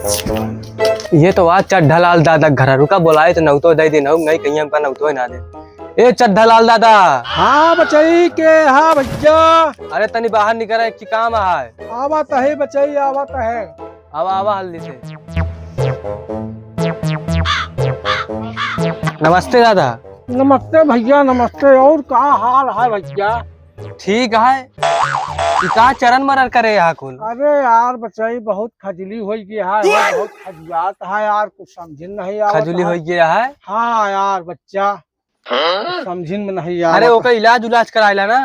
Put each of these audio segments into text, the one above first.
ये तो आज चड्ढा लाल दादा घर रुका बोलाए तो नौतो दे दे नहीं कहीं हमका नौतो ना दे। ए चड्ढा लाल दादा। हाँ बचई के हाँ भैया। अरे तनी बाहर निकल है कि काम है। आवत है बचई आवत है। आवा आवा हल्दी से। नमस्ते दादा। नमस्ते भैया नमस्ते। और का हाल है भैया? ठीक है। का चरण मरण करे यहाँ कुल। अरे यार बचई बहुत खजली हो गया है, बहुत खजुआत है यार, कुछ समझिन नहीं आवत खजुली है। हो गया है। हाँ यार बच्चा समझिन में नहीं आवत। अरे ओका इलाज उलाज कराइला ना।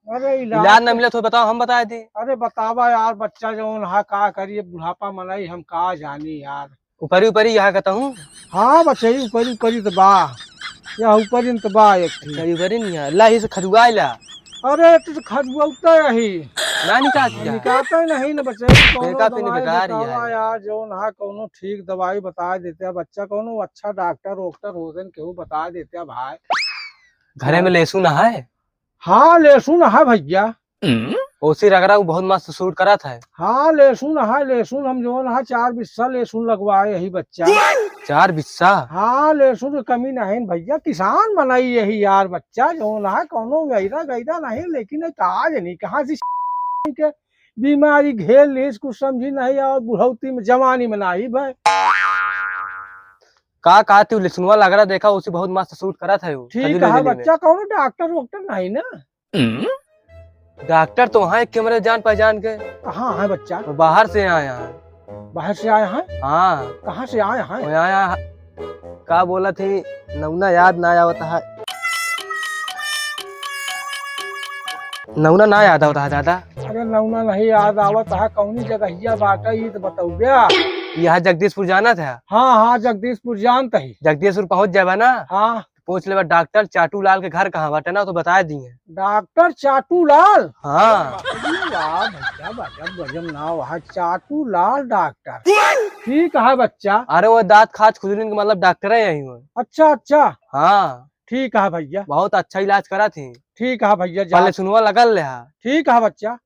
अरे इलाज न मिले तो बताओ हम बता दी। अरे बतावा यार बच्चा जो हा का करिए, बुढ़ापा मनाई हम का जानी यार। ऊपरी ऊपरी यहाँ कहता हूँ। हाँ बचई ऊपरी ऊपरी तो बा, या ऊपरी तो बा एक थी। ऊपरी ऊपरी नहीं है अल्लाह ही से खजुआइला। अरे तो खजुआता रही ना निकाल दिया। निकालता ही नहीं ना बच्चा। बेकार पे बेकार ही है। यार जो ना कोनो ठीक दवाई बता देते हैं बच्चा, कोनो अच्छा डॉक्टर वोक्टर होते केहू बता देते हैं भाई। घरे में लहसुन है। हाँ लहसुन है भैया। ओसी रगड़ा बहुत मस्त सूट करा था। हाँ लहसुन है, लहसुन हम जो है 4 बिस्सा लहसुन लगवाए यही बच्चा। 4 बिस्सा। हाँ लहसुन की कमी नहीं भैया, किसान बनाई यही यार बच्चा जो ना कोनो गैरा गैरा नहीं, लेकिन आज नहीं कहाँ से के बीमारी घेर ली, कुछ समझी नहीं और बुढ़ौती में जवानी में नहीं भाई। का तू लहसुनवा लग रहा देखा उसी बहुत मस्त सूट करा था। ठीक है बच्चा, कौन डॉक्टर वोक्टर नहीं ना? डॉक्टर तो वहाँ कैमरे जान पहचान के। कहाँ है बच्चा? वो बाहर से आया है। बाहर से आए हैं? हाँ। कहाँ से आए हैं? वो आया का बोला थी नौना याद ना आवता है। नौना ना याद आवता है दादा। अरे नौना नहीं याद आवत है, कौनी जगह बाटा ये तो बताओ। यहाँ जगदीशपुर जाना था। हाँ हाँ जगदीशपुर जानता ही। जगदीशपुर पहुँच जाएगा ना। हाँ पूछ ले डॉक्टर चाटू लाल के घर कहाँ बाटे ना तो बता दिए। डॉक्टर चाटू लाल। हाँ वाह भैया बजब गजब नाम है, चाटू लाल डॉक्टर। ठीक है बच्चा। अरे वो दांत खाज खुजली के मतलब डॉक्टर है यही हो। अच्छा अच्छा हाँ ठीक है भैया। बहुत अच्छा इलाज करा थी। ठीक है भैया पहले सुनवा लगल ले। ठीक है बच्चा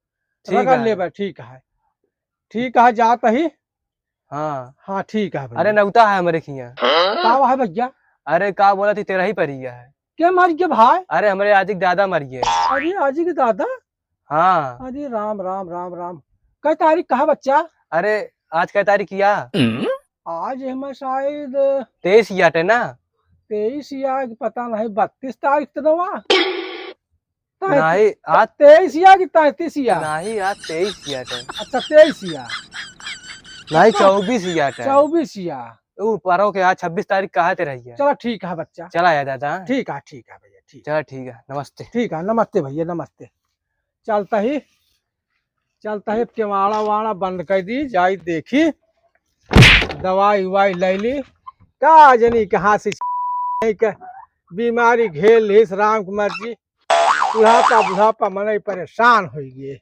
लगल ले। ठीक है ठीक है जात ही। हाँ हाँ ठीक है भैया। अरे नौता है हमारे खिया। का है भैया? अरे का बोला थी तेरा ही परी है। क्या मर गया भाई? अरे हमारे आजी के दादा मर गए। अरे आजी के दादा? हाँ। अरे राम राम राम राम। क्या तारीख कहा बच्चा? अरे आज क्या तारीख किया? आज हमें शायद 23 याटे ना। 23 या पता नहीं 32 तारीख तो नवा नहीं आज 23 या कि 33 या? नहीं आज 23 याटे। अच्छा 23 या नहीं 24 याटे। 24 या ऊपर के आज 26 तारीख कहा ते रही है। चलो ठीक है बच्चा। चला यार दादा। ठीक है भैया ठीक। चला ठीक है नमस्ते। ठीक है नमस्ते भैया नमस्ते। चलता ही केवाड़ा वाड़ा बंद कर दी जाई, देखी दवाई उवाई ले ली। का जनी कहाँ से बीमारी घेर ली राम कुमार जी। बुढ़ापा मन परेशान हो गए।